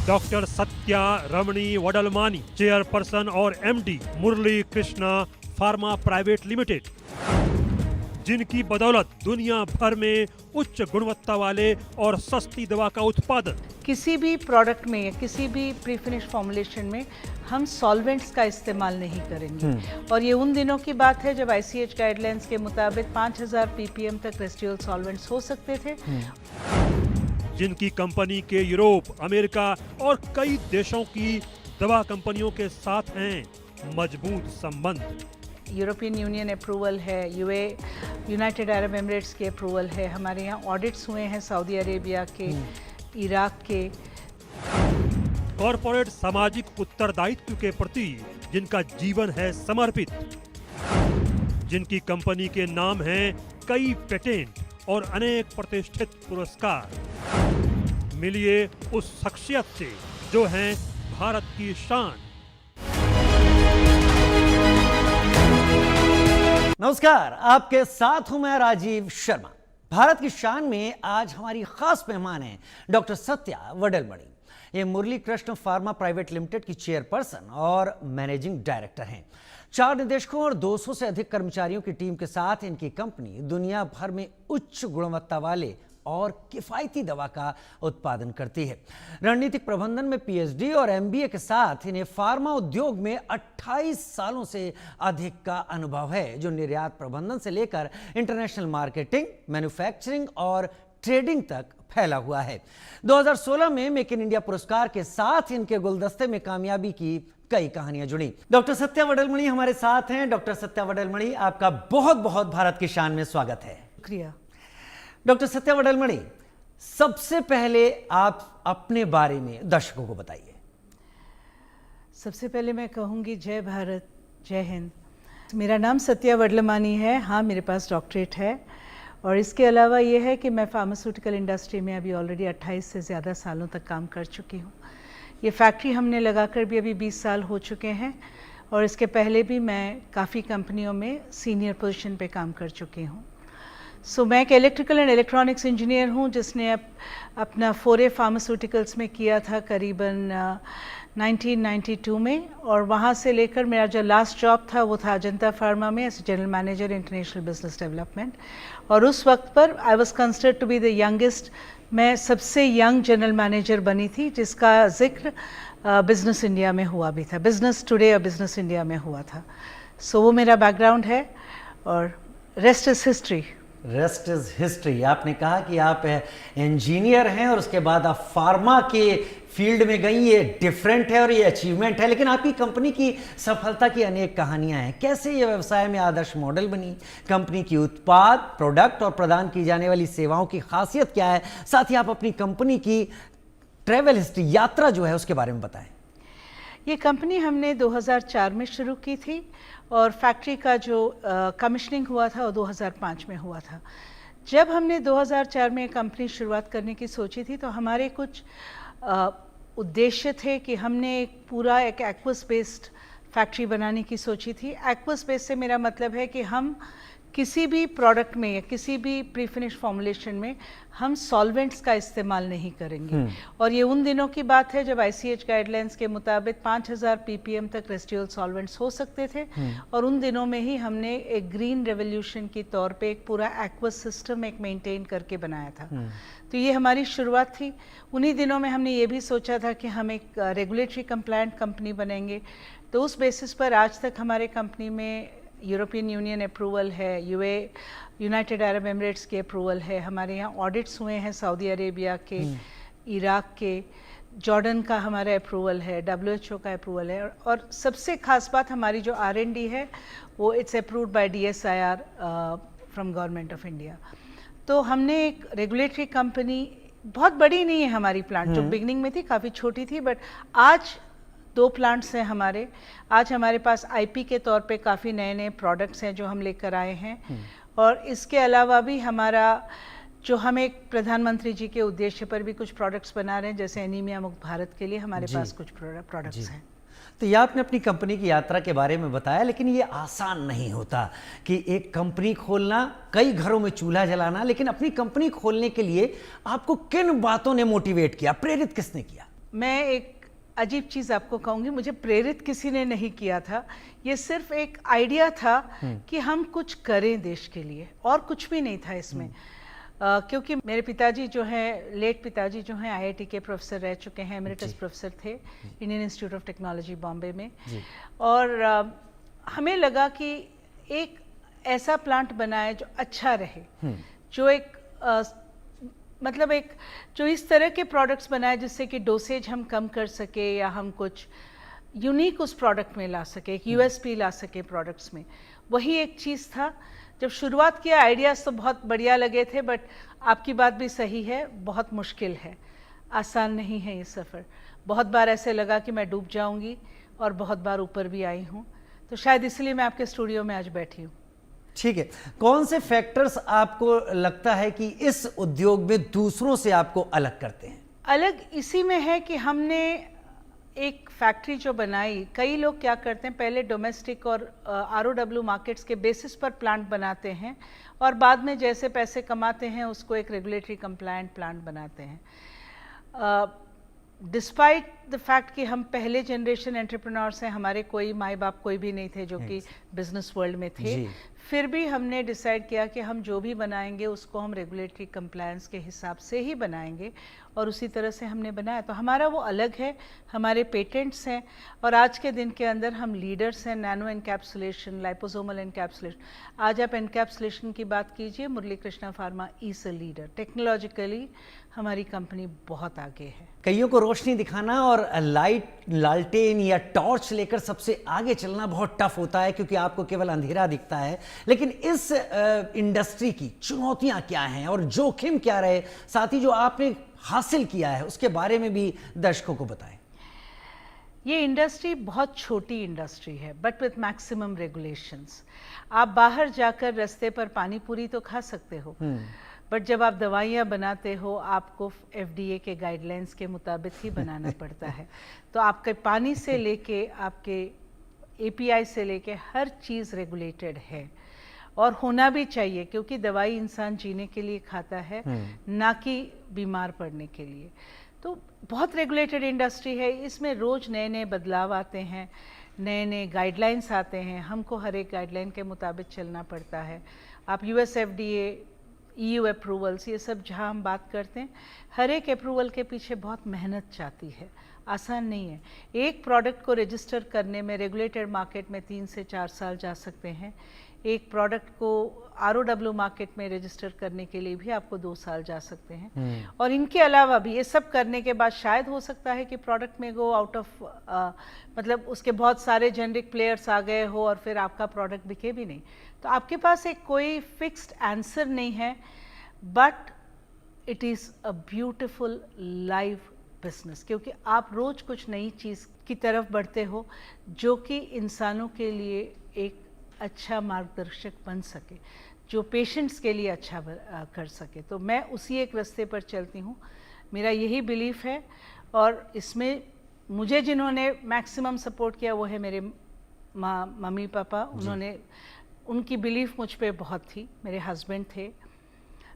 Doctor Satya रमणी वडलमानी, chairperson और MD मुरली Krishna pharma private limited, जिनकी बदौलत दुनिया भर में उच्च गुणवत्ता वाले और सस्ती दवा का उत्पादन। किसी भी प्रोडक्ट में या किसी भी प्री फिनिश फॉर्मुलेशन में हम सॉल्वेंट्स का इस्तेमाल नहीं करेंगे। और ये उन दिनों की बात है जब आईसीएच गाइडलाइंस के मुताबिक 5000 ppm तक रेसिडुअल सॉल्वेंट्स हो सकते थे। जिनकी कंपनी के यूरोप, अमेरिका और कई देशों की दवा कंपनियों के साथ हैं मजबूत संबंध। यूरोपियन यूनियन अप्रूवल है, यूनाइटेड अरब एमिरेट्स के अप्रूवल है, हमारे यहाँ ऑडिट्स हुए हैं सऊदी अरेबिया के, इराक के। कॉरपोरेट सामाजिक उत्तरदायित्व के प्रति जिनका जीवन है समर्पित, जिनकी कंपनी के नाम हैं कई पेटेंट और अनेक प्रतिष्ठित पुरस्कार, मिलिए उस शख्सियत से जो हैं भारत की शान। नमस्कार, आपके साथ हूं मैं राजीव शर्मा। भारत की शान में आज हमारी खास मेहमान हैं डॉक्टर सत्या वडलमणि। ये मुरली कृष्ण फार्मा प्राइवेट लिमिटेड की चेयरपर्सन और मैनेजिंग डायरेक्टर हैं। 4 निदेशकों और 200 से अधिक कर्मचारियों की टीम के साथ इनकी कंपनी दुनिया भर में उच्च गुणवत्ता वाले और किफायती दवा का उत्पादन करती है। रणनीतिक प्रबंधन में पीएचडी और एमबीए के साथ इन्हें फार्मा उद्योग में 28 सालों से अधिक का अनुभव है, जो निर्यात प्रबंधन से लेकर इंटरनेशनल मार्केटिंग, मैन्युफैक्चरिंग और ट्रेडिंग तक फैला हुआ है। 2016 में मेक इन इंडिया पुरस्कार के साथ इनके गुलदस्ते में कामयाबी की कई कहानियां जुड़ी। डॉक्टर सत्या वडलमणि हमारे साथ हैं। डॉक्टर सत्या वडलमणि, आपका बहुत बहुत भारत की शान में स्वागत है। शुक्रिया। डॉक्टर सत्या वडलमणि, सबसे पहले आप अपने बारे में दर्शकों को बताइए। सबसे पहले मैं कहूँगी जय भारत, जय हिंद। मेरा नाम सत्या वडलमानी है। हाँ, मेरे पास डॉक्टरेट है और इसके अलावा ये है कि मैं फार्मास्यूटिकल इंडस्ट्री में अभी ऑलरेडी 28 से ज़्यादा सालों तक काम कर चुकी हूँ। ये फैक्ट्री हमने लगाकर भी अभी 20 साल हो चुके हैं और इसके पहले भी मैं काफ़ी कंपनियों में सीनियर पोजीशन पे काम कर चुकी हूँ। मैं एक इलेक्ट्रिकल एंड इलेक्ट्रॉनिक्स इंजीनियर हूँ जिसने अपना फोरे फार्मास्यूटिकल्स में किया था करीबन 1992 में, और वहाँ से लेकर मेरा जो लास्ट जॉब था वो था अजंता फार्मा में as general manager international business development. और उस वक्त पर I was considered to be the youngest, मैं सबसे यंग जनरल मैनेजर बनी थी, जिसका जिक्र बिजनेस इंडिया में हुआ भी था, बिजनेस टुडे और बिजनेस इंडिया में हुआ था। वो मेरा बैकग्राउंड है और rest is history. Rest is history. आपने कहा कि आप इंजीनियर हैं और उसके बाद आप फार्मा के फील्ड में गई। ये डिफरेंट है और ये अचीवमेंट है, लेकिन आपकी कंपनी की सफलता की अनेक कहानियां हैं। कैसे ये व्यवसाय में आदर्श मॉडल बनी, कंपनी की उत्पाद, प्रोडक्ट और प्रदान की जाने वाली सेवाओं की खासियत क्या है, साथ ही आप अपनी कंपनी की ट्रैवल हिस्ट्री, यात्रा जो है, उसके बारे में बताएं। ये कंपनी हमने 2004 में शुरू की थी और फैक्ट्री का जो कमिश्निंग हुआ था वो 2005 में हुआ था। जब हमने 2004 में कंपनी शुरुआत करने की सोची थी तो हमारे कुछ उद्देश्य थे कि हमने एक एक्वस बेस्ड फैक्ट्री बनाने की सोची थी। एक्वस बेस्ड से मेरा मतलब है कि हम किसी भी प्रोडक्ट में या किसी भी प्री फिनिश फॉर्मुलेशन में हम सॉल्वेंट्स का इस्तेमाल नहीं करेंगे। और ये उन दिनों की बात है जब आईसीएच गाइडलाइंस के मुताबिक 5000 ppm तक रेसिडुअल सॉल्वेंट्स हो सकते थे। और उन दिनों में ही हमने एक ग्रीन रेवोल्यूशन की तौर पे एक पूरा एक्वस सिस्टम एक मेंटेन करके बनाया था। तो ये हमारी शुरुआत थी। उन्हीं दिनों में हमने ये भी सोचा था कि हम एक रेगुलेटरी कंप्लायंट कंपनी बनेंगे। तो उस बेसिस पर आज तक हमारे कंपनी में यूरोपियन यूनियन अप्रूवल है, यूनाइटेड अरब एमिरेट्स के अप्रूवल है, हमारे यहाँ ऑडिट्स हुए हैं सऊदी अरेबिया के, इराक के, जॉर्डन का हमारा अप्रूवल है, WHO का अप्रूवल है। और सबसे खास बात हमारी जो R&D है वो it's approved by DSIR from government of India. तो हमने एक रेगुलेटरी कंपनी, बहुत बड़ी नहीं है हमारी प्लांट, जो बिगनिंग में थी काफ़ी छोटी थी, बट आज 2 प्लांट्स हैं हमारे। आज हमारे पास आईपी के तौर पे काफ़ी नए नए प्रोडक्ट्स हैं जो हम लेकर आए हैं। और इसके अलावा भी हमारा जो हम एक प्रधानमंत्री जी के उद्देश्य पर भी कुछ प्रोडक्ट्स बना रहे हैं, जैसे एनीमिया मुक्त भारत के लिए हमारे पास कुछ प्रोडक्ट्स हैं। तो ये आपने अपनी कंपनी की यात्रा के बारे में बताया, लेकिन ये आसान नहीं होता कि एक कंपनी खोलना, कई घरों में चूल्हा जलाना, लेकिन अपनी कंपनी खोलने के लिए आपको किन बातों ने मोटिवेट किया, प्रेरित किसने किया? मैं एक अजीब चीज़ आपको कहूँगी, मुझे प्रेरित किसी ने नहीं किया था, ये सिर्फ एक आइडिया था कि हम कुछ करें देश के लिए, और कुछ भी नहीं था इसमें। क्योंकि मेरे पिताजी जो हैं, लेट पिताजी जो हैं, आईआईटी के प्रोफेसर रह चुके हैं, एमरिटस प्रोफेसर थे Indian institute of technology Bombay में। और हमें लगा कि एक ऐसा प्लांट बनाए जो अच्छा रहे, जो एक मतलब एक जो इस तरह के प्रोडक्ट्स बनाए जिससे कि डोसेज हम कम कर सके, या हम कुछ यूनिक उस प्रोडक्ट में ला सके, एक यूएसपी ला सके प्रोडक्ट्स में। वही एक चीज़ था। जब शुरुआत किया, आइडियाज़ तो बहुत बढ़िया लगे थे, बट आपकी बात भी सही है, बहुत मुश्किल है, आसान नहीं है ये सफ़र। बहुत बार ऐसे लगा कि मैं डूब जाऊंगी, और बहुत बार ऊपर भी आई हूँ। तो शायद इसलिए मैं आपके स्टूडियो में आज बैठी हूँ। ठीक है, कौन से फैक्टर्स आपको लगता है कि इस उद्योग में दूसरों से आपको अलग करते हैं? अलग इसी में है कि हमने एक फैक्ट्री जो बनाई, कई लोग क्या करते हैं, पहले डोमेस्टिक और आरओडब्ल्यू मार्केट्स के बेसिस पर प्लांट बनाते हैं, और बाद में जैसे पैसे कमाते हैं उसको एक रेगुलेटरी कंप्लायंट प्लांट बनाते हैं। डिस्पाइट द फैक्ट कि हम पहले जनरेशन एंटरप्रेन्योर्स हैं, हमारे कोई माई बाप कोई भी नहीं थे जो कि बिजनेस वर्ल्ड में थे, फिर भी हमने डिसाइड किया कि हम जो भी बनाएंगे उसको हम रेगुलेटरी कंप्लायंस के हिसाब से ही बनाएंगे, और उसी तरह से हमने बनाया। तो हमारा वो अलग है, हमारे पेटेंट्स हैं, और आज के दिन के अंदर हम लीडर्स हैं। नैनो एनकैप्सुलेशन, लाइपोसोमल एनकैप्सुलेशन, आज आप एनकैप्सुलेशन की बात कीजिए, Murali Krishna pharma is a leader. Technologically हमारी कंपनी बहुत आगे है। कईयों को रोशनी दिखाना और लालटेन या टॉर्च लेकर सबसे आगे चलना बहुत टफ होता है, क्योंकि आपको केवल अंधेरा दिखता है। लेकिन इस इंडस्ट्री की चुनौतियां क्या हैं और जोखिम क्या रहे, साथ ही जो आपने हासिल किया है उसके बारे में भी दर्शकों को बताएं। ये इंडस्ट्री बहुत छोटी इंडस्ट्री है, बट विथ मैक्सिमम रेगुलेशंस। आप बाहर जाकर रास्ते पर पानी पूरी तो खा सकते हो, बट जब आप दवाइयाँ बनाते हो आपको एफडीए के गाइडलाइंस के मुताबिक ही बनाना पड़ता है। तो आपके पानी से लेके आपके एपीआई से लेके हर चीज़ रेगुलेटेड है, और होना भी चाहिए, क्योंकि दवाई इंसान जीने के लिए खाता है, ना कि बीमार पड़ने के लिए। तो बहुत रेगुलेटेड इंडस्ट्री है, इसमें रोज़ नए नए बदलाव आते हैं, नए नए गाइडलाइंस आते हैं, हमको हर एक गाइडलाइन के मुताबिक चलना पड़ता है। आप यूएसएफडीए, ईयू अप्रूवल्स, ये सब जहाँ हम बात करते हैं, हर एक अप्रूवल के पीछे बहुत मेहनत चाहती है, आसान नहीं है। एक प्रोडक्ट को रजिस्टर करने में रेगुलेटेड मार्केट में 3 से 4 साल जा सकते हैं, एक प्रोडक्ट को आरओडब्ल्यू मार्केट में रजिस्टर करने के लिए भी आपको 2 साल जा सकते हैं। और इनके अलावा भी ये सब करने के बाद शायद हो सकता है कि प्रोडक्ट में गो आउट ऑफ मतलब उसके बहुत सारे जेनरिक प्लेयर्स आ गए हो और फिर आपका प्रोडक्ट बिके भी नहीं। तो आपके पास एक कोई फिक्स्ड आंसर नहीं है, but it is a beautiful live business, क्योंकि आप रोज़ कुछ नई चीज़ की तरफ बढ़ते हो जो कि इंसानों के लिए एक अच्छा मार्गदर्शक बन सके, जो पेशेंट्स के लिए अच्छा कर सके। तो मैं उसी एक रास्ते पर चलती हूँ, मेरा यही बिलीफ है। और इसमें मुझे जिन्होंने मैक्सिमम सपोर्ट किया वो है मेरे मम्मी पापा। उनकी बिलीफ मुझ पे बहुत थी। मेरे हस्बैंड थे,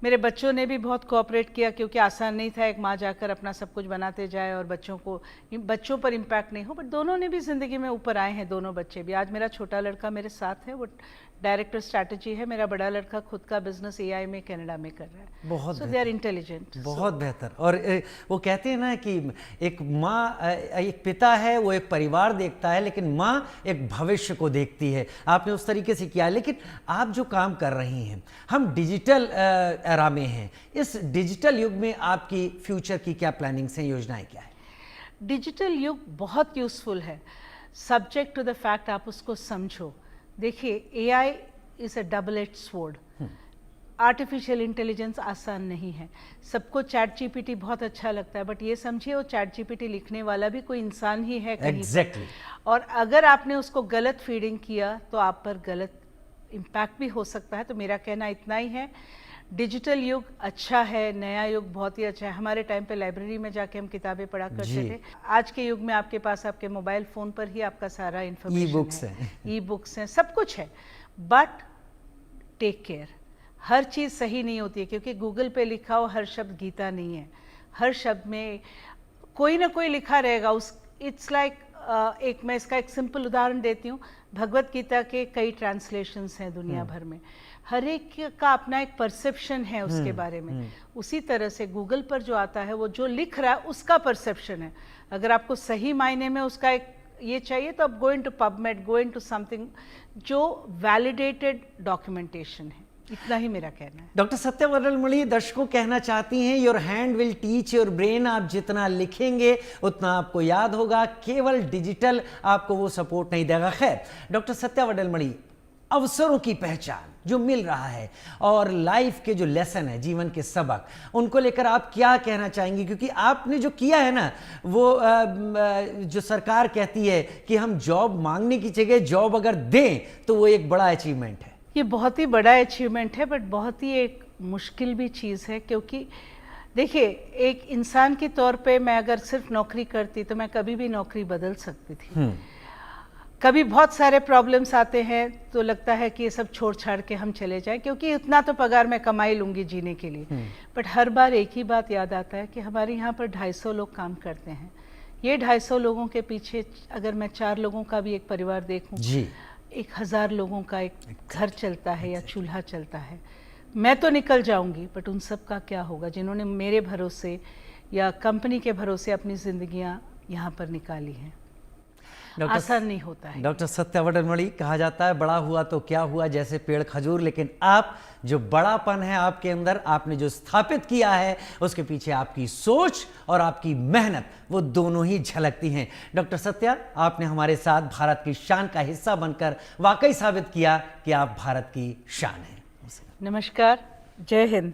मेरे बच्चों ने भी बहुत कोऑपरेट किया, क्योंकि आसान नहीं था एक माँ जाकर अपना सब कुछ बनाते जाए और बच्चों पर इम्पैक्ट नहीं हो। बट दोनों ने भी ज़िंदगी में ऊपर आए हैं, दोनों बच्चे भी। आज मेरा छोटा लड़का मेरे साथ है, वो डायरेक्टर स्ट्रैटेजी है। मेरा बड़ा लड़का खुद का बिजनेस एआई में कनाडा में कर रहा है। बहुत सो दे आर इंटेलिजेंट। बहुत बेहतर। और वो कहते हैं ना कि एक माँ, एक पिता है वो एक परिवार देखता है, लेकिन माँ एक भविष्य को देखती है। आपने उस तरीके से किया। लेकिन आप जो काम कर रही हैं, हम डिजिटल एरा में हैं, इस डिजिटल युग में आपकी फ्यूचर की क्या प्लानिंग्स हैं, योजनाएं क्या है? डिजिटल युग बहुत यूज़फुल है, सब्जेक्ट टू द फैक्ट आप उसको समझो। देखिए, AI is a double edge sword. Artificial intelligence आसान नहीं है। सबको चैट जीपीटी बहुत अच्छा लगता है, बट ये समझिए वो चैट जीपीटी लिखने वाला भी कोई इंसान ही है कहीं Exactly. और अगर आपने उसको गलत फीडिंग किया तो आप पर गलत इम्पैक्ट भी हो सकता है। तो मेरा कहना इतना ही है, डिजिटल युग अच्छा है, नया युग बहुत ही अच्छा है। हमारे टाइम पे लाइब्रेरी में जाके हम किताबें पढ़ा करते थे। आज के युग में आपके पास आपके मोबाइल फ़ोन पर ही आपका सारा इन्फॉर्मेशन है, ई बुक्स हैं, सब कुछ है। बट टेक केयर, हर चीज़ सही नहीं होती है, क्योंकि गूगल पे लिखा हो हर शब्द गीता नहीं है। हर शब्द में कोई ना कोई लिखा रहेगा उस इट्स लाइक एक मैं इसका एक सिंपल उदाहरण देती हूँ। भगवत गीता के कई ट्रांसलेशंस हैं दुनिया भर में, हर एक का अपना एक परसेप्शन है उसके बारे में। उसी तरह से गूगल पर जो आता है वो जो लिख रहा है उसका परसेप्शन है। अगर आपको सही मायने में उसका एक ये चाहिए तो आप going to PubMed, going to something जो वैलिडेटेड डॉक्यूमेंटेशन है। इतना ही मेरा कहना है। डॉक्टर सत्या वडलमणि दर्शकों कहना चाहती हैं your hand will teach your brain. आप जितना लिखेंगे उतना आपको याद होगा, केवल डिजिटल आपको वो सपोर्ट नहीं देगा। खैर डॉक्टर सत्या वडलमणि, अवसरों की पहचान जो मिल रहा है और लाइफ के जो लेसन है, जीवन के सबक, उनको लेकर आप क्या कहना चाहेंगी? क्योंकि आपने जो किया है ना, वो जो सरकार कहती है कि हम जॉब मांगने की जगह जॉब अगर दें तो वो एक बड़ा अचीवमेंट है। ये बहुत ही बड़ा अचीवमेंट है, बट बहुत ही एक मुश्किल भी चीज़ है। क्योंकि देखिए, एक इंसान के तौर पे मैं अगर सिर्फ नौकरी करती तो मैं कभी भी नौकरी बदल सकती थी। कभी बहुत सारे प्रॉब्लम्स आते हैं तो लगता है कि ये सब छोड़ छाड़ के हम चले जाएं, क्योंकि इतना तो पगार मैं कमाई लूँगी जीने के लिए। बट हर बार एक ही बात याद आता है कि हमारे यहाँ पर 250 लोग काम करते हैं। ये 250 लोगों के पीछे अगर मैं 4 लोगों का भी एक परिवार देखूँ जी, 1000 लोगों का एक घर चलता है या चूल्हा चलता है। मैं तो निकल जाऊंगी, बट उन सब का क्या होगा जिन्होंने मेरे भरोसे या कंपनी के भरोसे अपनी जिंदगियां यहाँ पर निकाली हैं। आसान नहीं होता है। डॉक्टर सत्या वडलमणि, कहा जाता है बड़ा हुआ तो क्या हुआ, जैसे पेड़ खजूर, लेकिन आप जो बड़ापन है आपके अंदर, आपने जो स्थापित किया है, उसके पीछे आपकी सोच और आपकी मेहनत, वो दोनों ही झलकती हैं। डॉक्टर सत्या, आपने हमारे साथ भारत की शान का हिस्सा बनकर वाकई साबित किया कि आप भारत की शान हैं। नमस्कार, जय हिंद।